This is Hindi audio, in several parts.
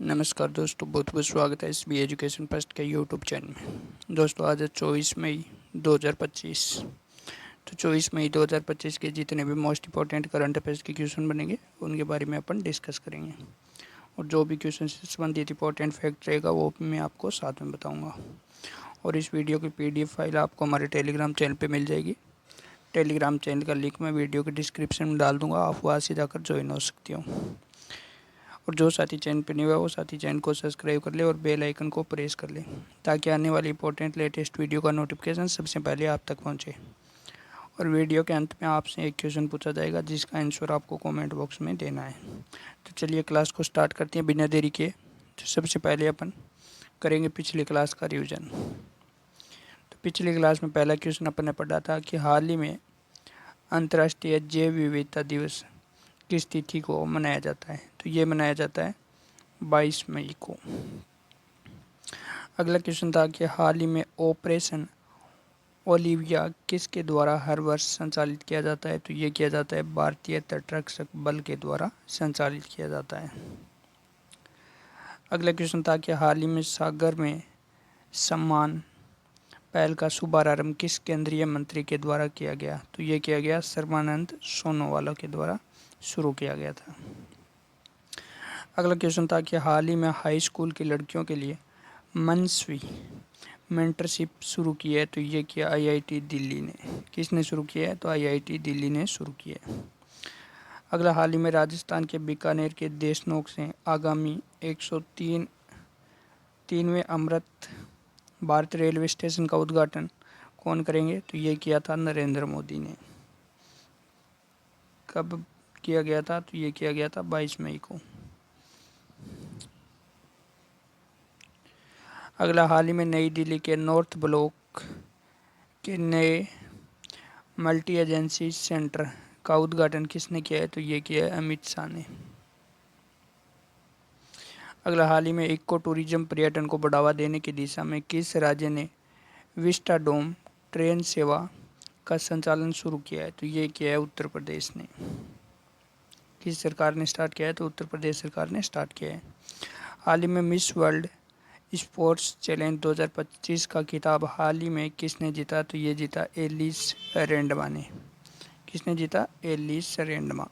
नमस्कार दोस्तों, बहुत बहुत स्वागत है इस बी एजुकेशन फर्स्ट के यूट्यूब चैनल में। दोस्तों आज है 24 मई 2025। तो 24 मई 2025 के जितने भी मोस्ट इंपॉर्टेंट करंट अफेयर्स के क्वेश्चन बनेंगे उनके बारे में अपन डिस्कस करेंगे, और जो भी क्वेश्चन से संबंधित इंपॉर्टेंट फैक्ट रहेगा वो मैं आपको साथ में बताऊँगा। और इस वीडियो की PDF फाइल आपको हमारे टेलीग्राम चैनल पर मिल जाएगी। टेलीग्राम चैनल का लिंक मैं वीडियो के डिस्क्रिप्शन में डाल दूँगा, आप वहाँ से जाकर ज्वाइन हो सकती हो। और जो साथी चैनल पर नहीं हुआ वो साथी चैनल को सब्सक्राइब कर ले और बेल आइकन को प्रेस कर ले, ताकि आने वाली इंपॉर्टेंट लेटेस्ट वीडियो का नोटिफिकेशन सबसे पहले आप तक पहुंचे। और वीडियो के अंत में आपसे एक क्वेश्चन पूछा जाएगा जिसका आंसर आपको कमेंट बॉक्स में देना है। तो चलिए क्लास को स्टार्ट करते हैं बिना देरी के। तो सबसे पहले अपन करेंगे पिछली क्लास का रिविज़न। तो पिछली क्लास में पहला क्वेश्चन अपन ने पढ़ा था कि हाल ही में अंतर्राष्ट्रीय जैव विविधता दिवस किस तिथि को मनाया जाता है। तो ये मनाया जाता है 22 मई को। अगला क्वेश्चन था कि हाल ही में ऑपरेशन ओलिविया किसके द्वारा हर वर्ष संचालित किया जाता है। तो ये किया जाता है भारतीय तटरक्षक बल के द्वारा संचालित किया जाता है। अगला क्वेश्चन था कि हाल ही में सागर में सम्मान पहल का शुभारंभ किस केंद्रीय मंत्री के द्वारा किया गया। तो ये किया गया सर्बानंद सोनोवाल के द्वारा शुरू किया गया था। अगला क्वेश्चन था कि हाल ही में हाई स्कूल की लड़कियों के लिए मनस्वी मेंटरशिप शुरू की है। तो ये किया IIT दिल्ली ने। किसने शुरू किया है? तो IIT दिल्ली ने शुरू किया है। अगला, हाल ही में राजस्थान के बीकानेर के देशनोक से आगामी 103वें अमृत भारत रेलवे स्टेशन का उद्घाटन कौन करेंगे। तो ये किया था नरेंद्र मोदी ने। कब किया गया था? तो ये किया गया था 22 मई को। अगला, हाल ही में नई दिल्ली के नॉर्थ ब्लॉक के नए मल्टी एजेंसी सेंटर का उद्घाटन किसने किया है। तो ये किया है अमित शाह ने। अगला, हाल ही में इको टूरिज्म पर्यटन को बढ़ावा देने की दिशा में किस राज्य ने विस्टाडोम ट्रेन सेवा का संचालन शुरू किया है। तो ये किया है उत्तर प्रदेश ने। किस सरकार ने स्टार्ट किया है? तो उत्तर प्रदेश सरकार ने स्टार्ट किया है। हाल ही में मिस वर्ल्ड स्पोर्ट्स चैलेंज 2025 का खिताब हाल ही में किसने जीता। तो ये जीता एलिस रेंडमा ने। किसने जीता? एलिस रेंडमा।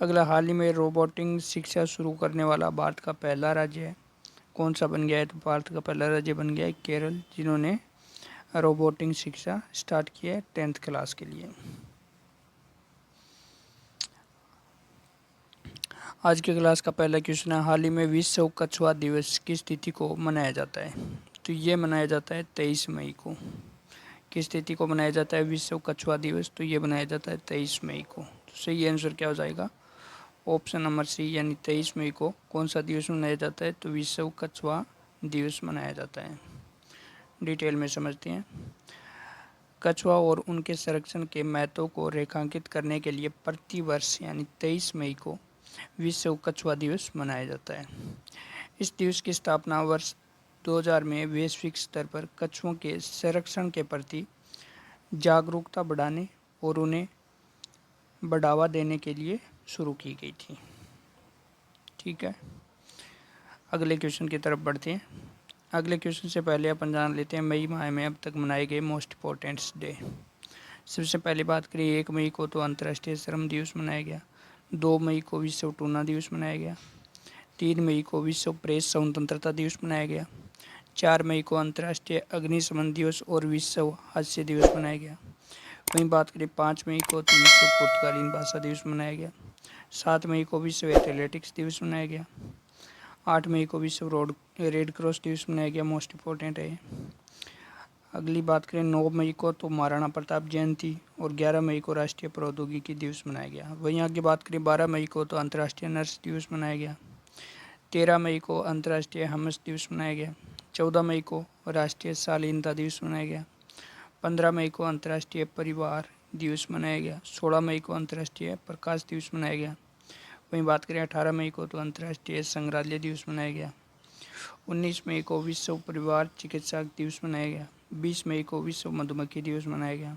अगला, हाल ही में रोबोटिक शिक्षा शुरू करने वाला भारत का पहला राज्य है कौन सा बन गया है। तो भारत का पहला राज्य बन गया है केरल, जिन्होंने रोबोटिक शिक्षा स्टार्ट की है 10th क्लास के लिए। आज की क्लास का पहला क्वेश्चन है, हाल ही में विश्व कछुआ दिवस किस तिथि को मनाया जाता है। तो ये मनाया जाता है 23 मई को। किस तिथि को मनाया जाता है विश्व कछुआ दिवस? तो ये मनाया जाता है 23 मई को। तो सही आंसर क्या हो जाएगा? ऑप्शन नंबर सी, यानी 23 मई को कौन सा दिवस मनाया जाता है। तो विश्व कछुआ दिवस मनाया जाता है। डिटेल में समझते हैं। कछुआ और उनके संरक्षण के महत्व को रेखांकित करने के लिए प्रतिवर्ष यानी 23 मई को विश्व कछुआ दिवस मनाया जाता है। इस दिवस की स्थापना वर्ष 2000 में वैश्विक स्तर पर कछुओं के संरक्षण के प्रति जागरूकता बढ़ाने और उन्हें बढ़ावा देने के लिए शुरू की गई थी। ठीक है, अगले क्वेश्चन की तरफ बढ़ते हैं। अगले क्वेश्चन से पहले अपन जान लेते हैं मई माह में अब तक मनाए गए मोस्ट इम्पोर्टेंट डे। सबसे पहले बात करिए 1 मई को तो अंतर्राष्ट्रीय श्रम दिवस मनाया गया। 2 मई को विश्व टूना दिवस मनाया गया। 3 मई को विश्व प्रेस स्वतंत्रता दिवस मनाया गया। 4 मई को अंतर्राष्ट्रीय अग्निशमन दिवस और विश्व हास्य दिवस मनाया गया। वहीं बात करें 5 मई को तो विश्व पुर्तगाली भाषा दिवस मनाया गया। 7 मई को विश्व एथलेटिक्स दिवस मनाया गया। 8 मई को विश्व रेड क्रॉस दिवस मनाया गया, मोस्ट इम्पोर्टेंट है। अगली बात करें 9 मई को तो महाराणा प्रताप जयंती और 11 मई को राष्ट्रीय प्रौद्योगिकी दिवस मनाया गया। वहीं आगे बात करें 12 मई को तो अंतर्राष्ट्रीय नर्स दिवस मनाया गया। 13 मई को अंतर्राष्ट्रीय हमस दिवस मनाया गया। 14 मई को राष्ट्रीय शालीनता दिवस मनाया गया। 15 मई को अंतर्राष्ट्रीय परिवार दिवस मनाया गया। 16 मई को अंतर्राष्ट्रीय प्रकाश दिवस मनाया गया। वहीं बात करें 18 मई को तो अंतर्राष्ट्रीय संग्रहालय दिवस मनाया गया। 19 मई को विश्व परिवार चिकित्सा दिवस मनाया गया। 20 मई को विश्व मधुमक्खी दिवस मनाया गया।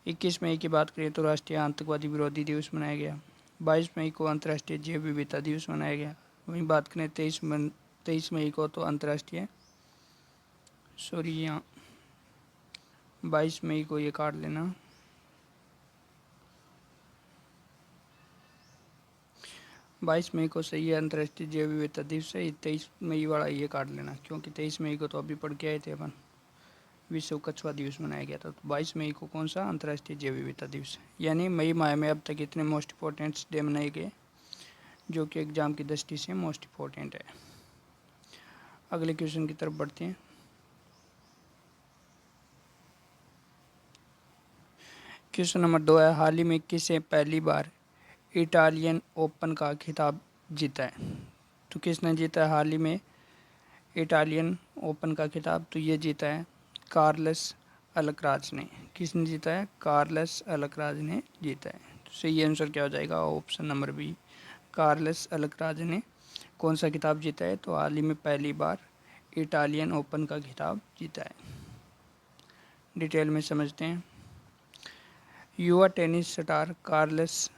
21 मई की बात करें तो राष्ट्रीय आतंकवादी विरोधी दिवस मनाया गया। 22 मई को अंतर्राष्ट्रीय जैव विविधता दिवस मनाया गया। वहीं बात करें 23 मई को तो अंतर्राष्ट्रीय यहाँ 22 मई को ये काट लेना, 22 मई को सही है, अंतर्राष्ट्रीय जैव विविधता दिवस है। 23 मई वाला ये काट लेना, क्योंकि 23 मई को तो अभी पढ़ के आए थे अपन, विश्व कछुआ दिवस मनाया गया था। तो 22 मई को कौन सा अंतर्राष्ट्रीय जैव विविधता दिवस है। यानी मई माह में अब तक इतने मोस्ट इम्पोर्टेंट डे मनाए गए जो कि एग्जाम की दृष्टि से मोस्ट इम्पोर्टेंट है। अगले क्वेश्चन की तरफ बढ़ते हैं। क्वेश्चन नंबर 2 है, हाल ही में किसे पहली बार इटालियन ओपन का खिताब जीता है। तो किसने जीता है हाल ही में इटालियन ओपन का खिताब। तो ये जीता है कार्लस अलकराज ने। किसने जीता है? कार्लस अलकराज ने जीता है। तो सही आंसर क्या हो जाएगा? Option number B, Carlos Alcaraz ने कौन सा खिताब जीता है? तो हाल ही में पहली बार इटालियन ओपन का खिताब जीता है। डिटेल में समझते हैं। युवा टेनिस स्टार कार्लस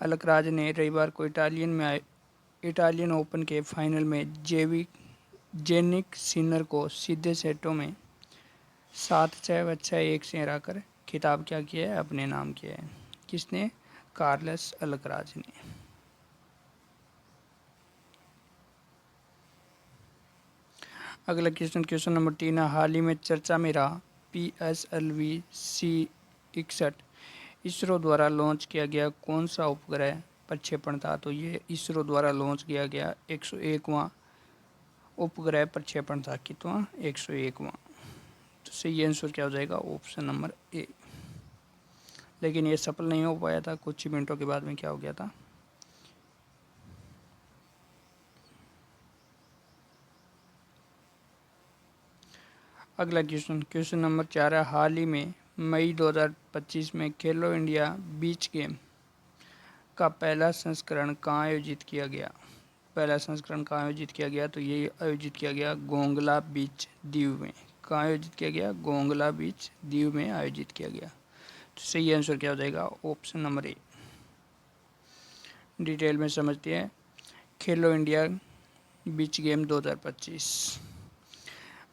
अलकराज ने रविवार को इटालियन ओपन के फाइनल में जेनिक सिनर को सीधे सेटों में 7-6 व 6-1 से हराकर खिताब क्या किया है? अपने नाम किया है। किसने? कार्लस अलकराज ने। अगला क्वेश्चन नंबर 3 है, हाल ही में चर्चा में रहा PSLV C61 इसरो द्वारा लॉन्च किया गया कौन सा उपग्रह प्रक्षेपण था। तो ये इसरो द्वारा लॉन्च किया गया 101वां उपग्रह प्रक्षेपण था। कितवां? 101वां। तो सही आंसर क्या हो जाएगा? Option number A. लेकिन ये सफल नहीं हो पाया था, कुछ ही मिनटों के बाद में क्या हो गया था। अगला क्वेश्चन नंबर 4 है, हाल ही में मई 2025 में खेलो इंडिया बीच गेम का पहला संस्करण कहाँ आयोजित किया गया। पहला संस्करण कहाँ आयोजित किया गया? तो ये आयोजित किया गया गोंगला बीच दीव में। कहाँ आयोजित किया गया? गोंगला बीच दीव में आयोजित किया गया। तो सही आंसर क्या हो जाएगा? Option number A. डिटेल में समझते हैं। खेलो इंडिया बीच गेम 2025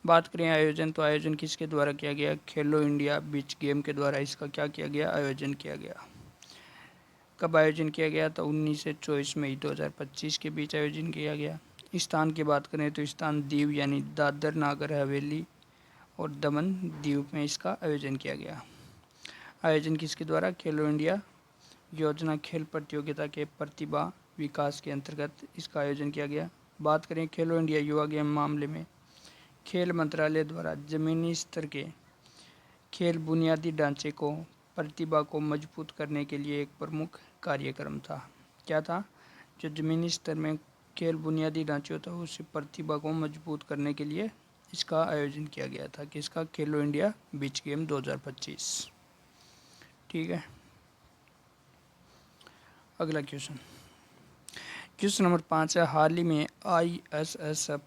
बात करें आयोजन, तो आयोजन किसके द्वारा किया गया? खेलो इंडिया बीच गेम के द्वारा इसका क्या किया गया? आयोजन किया गया। कब आयोजन किया गया? तो 19 से 24 मई 2025 के बीच आयोजन किया गया। स्थान की बात करें तो स्थान दीव यानी दादर नागर हवेली और दमन दीव में इसका आयोजन किया गया। आयोजन किसके द्वारा? खेलो इंडिया योजना खेल प्रतियोगिता के प्रतिभा विकास के अंतर्गत इसका आयोजन किया गया। बात करें खेलो इंडिया युवा गेम मामले में, खेल मंत्रालय द्वारा जमीनी स्तर के खेल बुनियादी ढांचे को प्रतिभा को मजबूत करने के लिए एक प्रमुख कार्यक्रम था। क्या था? जो जमीनी स्तर में खेल बुनियादी ढांचे होता है उस प्रतिभा को मजबूत करने के लिए इसका आयोजन किया गया था। किसका? खेलो इंडिया बीच गेम 2025। ठीक है। अगला क्वेश्चन नंबर 5 है, हाल ही में ISSF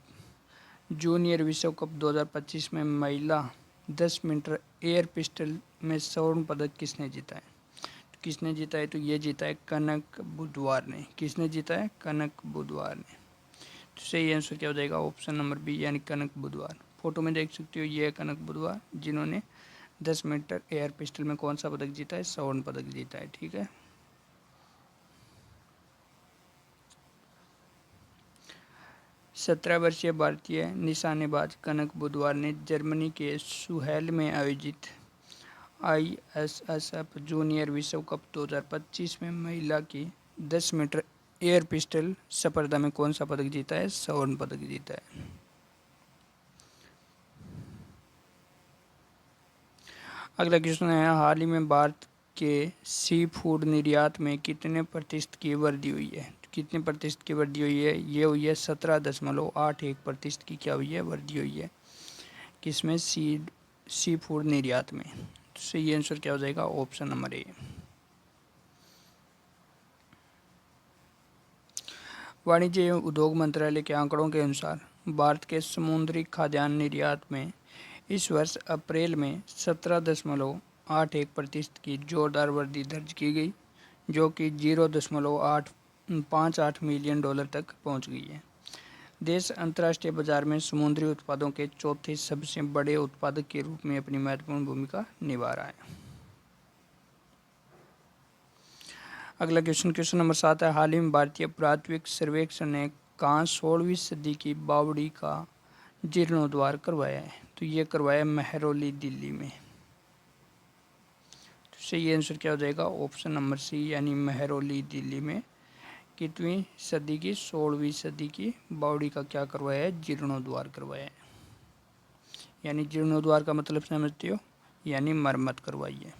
जूनियर विश्व कप 2025 में महिला 10 मीटर एयर पिस्टल में स्वर्ण पदक किसने जीता है? तो किसने जीता है? तो ये जीता है कनक बुधवार ने। किसने जीता है? कनक बुधवार ने। तो सही आंसर क्या हो जाएगा? ऑप्शन नंबर बी यानी कनक बुधवार। फोटो में देख सकते हो, ये है कनक बुधवार जिन्होंने 10 मीटर एयर पिस्टल में कौन सा पदक जीता है? स्वर्ण पदक जीता है। ठीक है। 17 वर्षीय भारतीय निशानेबाज कनक बुधवार ने जर्मनी के सुहेल में आयोजित ISSF जूनियर विश्व कप 2025 में महिला की 10 मीटर एयर पिस्टल स्पर्धा में कौन सा पदक जीता है? स्वर्ण पदक जीता है। अगला क्वेश्चन है, हाल ही में भारत के सी फूड निर्यात में कितने प्रतिशत की वृद्धि हुई है? कितने प्रतिशत की वृद्धि हुई है? ये हुई है 17.81% की क्या हुई है? वृद्धि हुई है। किसमें? सी फूड निर्यात में। तो सही आंसर क्या हो जाएगा? Option number A. वाणिज्य एवं उद्योग मंत्रालय के आंकड़ों के अनुसार भारत के समुद्री खाद्यान्न निर्यात में इस वर्ष अप्रैल में 17.81% की जोरदार वृद्धि दर्ज की गई, जो कि 0.58 मिलियन डॉलर तक पहुंच गई है। देश अंतर्राष्ट्रीय बाजार में समुद्री उत्पादों के चौथे सबसे बड़े उत्पादक के रूप में अपनी महत्वपूर्ण भूमिका निभा रहा है। अगला क्वेश्चन नंबर 7 है। हाल ही में भारतीय पुरातत्विक सर्वेक्षण ने कहाँ 16वीं सदी की बावड़ी का जीर्णोद्धार करवाया है? तो ये करवाया महरौली, दिल्ली में। तो सही आंसर क्या हो जाएगा? ऑप्शन नंबर सी, यानी महरौली, दिल्ली में कितवीं सदी की? 16वीं सदी की बावड़ी का क्या करवाया है? जीर्णोद्धार करवाया है। यानी जीर्णोद्धार का मतलब समझते हो? यानी मरम्मत करवाई है।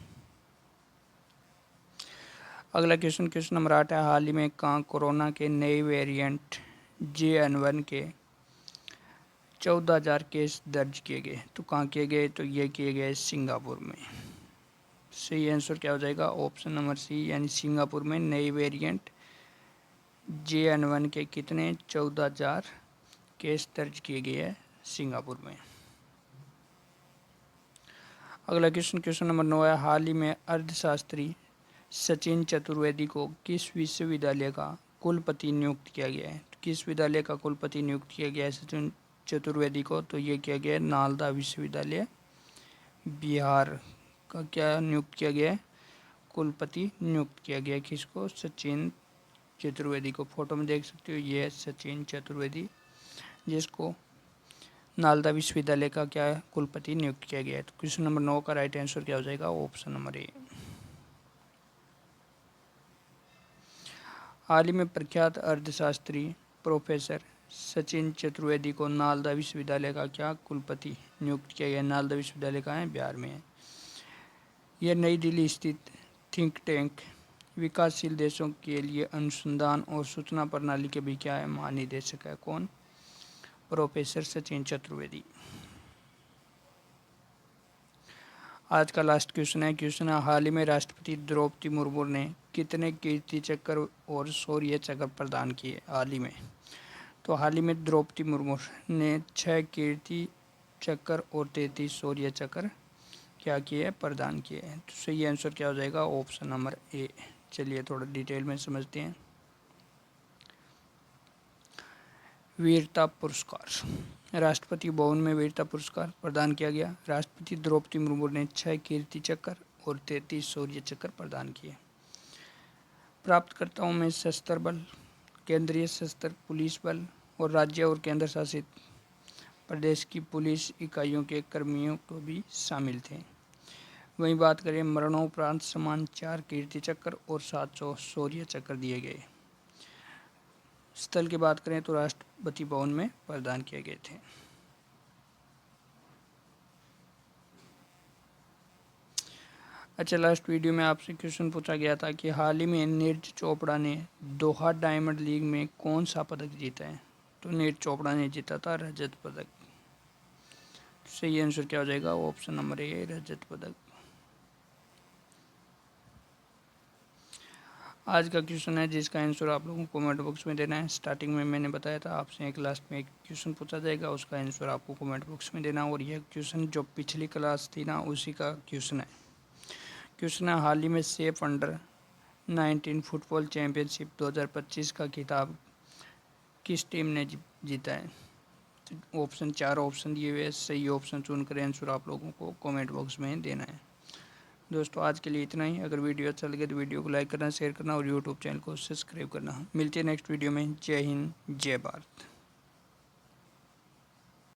अगला क्वेश्चन नंबर 8 है। हाल ही में कहाँ कोरोना के नए वेरिएंट JN1 के 14,000 केस दर्ज किए गए? तो कहाँ किए गए? तो ये किए गए सिंगापुर में। सही आंसर क्या हो जाएगा? ऑप्शन नंबर सी, यानी सिंगापुर में नए वेरिएंट JN1 के कितने? 14,000 केस दर्ज किए गए हैं सिंगापुर में। अगला क्वेश्चन नंबर 9 है। हाल ही में अर्थशास्त्री सचिन चतुर्वेदी को किस विश्वविद्यालय का कुलपति नियुक्त किया गया है? तो किस विद्यालय का कुलपति नियुक्त किया गया है सचिन चतुर्वेदी को? तो ये किया गया है नालंदा विश्वविद्यालय, बिहार का क्या नियुक्त किया गया है? कुलपति नियुक्त किया गया है। किसको? सचिन चतुर्वेदी को। फोटो में देख सकते हो, ये है सचिन चतुर्वेदी, जिसको नालंदा विश्वविद्यालय का क्या कुलपति नियुक्त किया गया है। तो क्वेश्चन नंबर 9 का राइट आंसर क्या हो जाएगा? Option number A. हाल ही में प्रख्यात अर्थशास्त्री प्रोफेसर सचिन चतुर्वेदी को नालंदा विश्वविद्यालय का क्या कुलपति नियुक्त किया गया? नालंदा विश्वविद्यालय कहाँ है? बिहार में है। यह नई दिल्ली स्थित थिंक टैंक विकासशील देशों के लिए अनुसंधान और सूचना प्रणाली के भी क्या है? महानिदेशक है। कौन? प्रोफेसर सचिन चतुर्वेदी। आज का लास्ट क्वेश्चन है। हाल ही में राष्ट्रपति द्रौपदी मुर्मू ने कितने कीर्ति चक्र और शौर्य चक्र प्रदान किए? हाल ही में। तो हाल ही में द्रौपदी मुर्मू ने 6 कीर्ति चक्र और 33 शौर्य चक्र क्या किए? प्रदान किए हैं। तो सही आंसर क्या हो जाएगा? Option number A. चलिए थोड़ा डिटेल में समझते हैं। वीरता पुरस्कार। राष्ट्रपति भवन में वीरता पुरस्कार प्रदान किया गया। राष्ट्रपति द्रौपदी मुर्मू ने 6 कीर्ति चक्र और 33 शौर्य चक्र प्रदान किए। प्राप्तकर्ताओं में सशस्त्र बल, केंद्रीय सशस्त्र पुलिस बल और राज्य और केंद्र शासित प्रदेश की पुलिस इकाइयों के कर्मियों को भी शामिल थे। वहीं बात करें मरणोपरांत समान 4 कीर्ति चक्र और 700 शौर्य चक्र दिए गए। स्थल की बात करें तो राष्ट्रपति भवन में प्रदान किए गए थे। अच्छा, लास्ट वीडियो में आपसे क्वेश्चन पूछा गया था कि हाल ही में नीरज चोपड़ा ने दोहा डायमंड लीग में कौन सा पदक जीता है? तो नीरज चोपड़ा ने जीता था रजत पदक। सही आंसर क्या हो जाएगा? ऑप्शन नंबर ए, रजत पदक। आज का क्वेश्चन है जिसका आंसर आप लोगों को कमेंट बॉक्स में देना है। स्टार्टिंग में मैंने बताया था आपसे एक लास्ट में एक क्वेश्चन पूछा जाएगा, उसका आंसर आपको कमेंट बॉक्स में देना। और यह क्वेश्चन जो पिछली क्लास थी ना, उसी का क्वेश्चन है। क्वेश्चन है, हाल ही में सेफ अंडर-19 फुटबॉल चैंपियनशिप 2025 का खिताब किस टीम ने जीता है? तो ऑप्शन 4 ऑप्शन दिए हुए, सही ऑप्शन चुनकर आंसर आप लोगों को कमेंट बॉक्स में देना है। दोस्तों आज के लिए इतना ही। अगर वीडियो अच्छा लगे तो वीडियो को लाइक करना, शेयर करना और यूट्यूब चैनल को सब्सक्राइब करना। मिलते हैं नेक्स्ट वीडियो में। जय हिंद, जय भारत।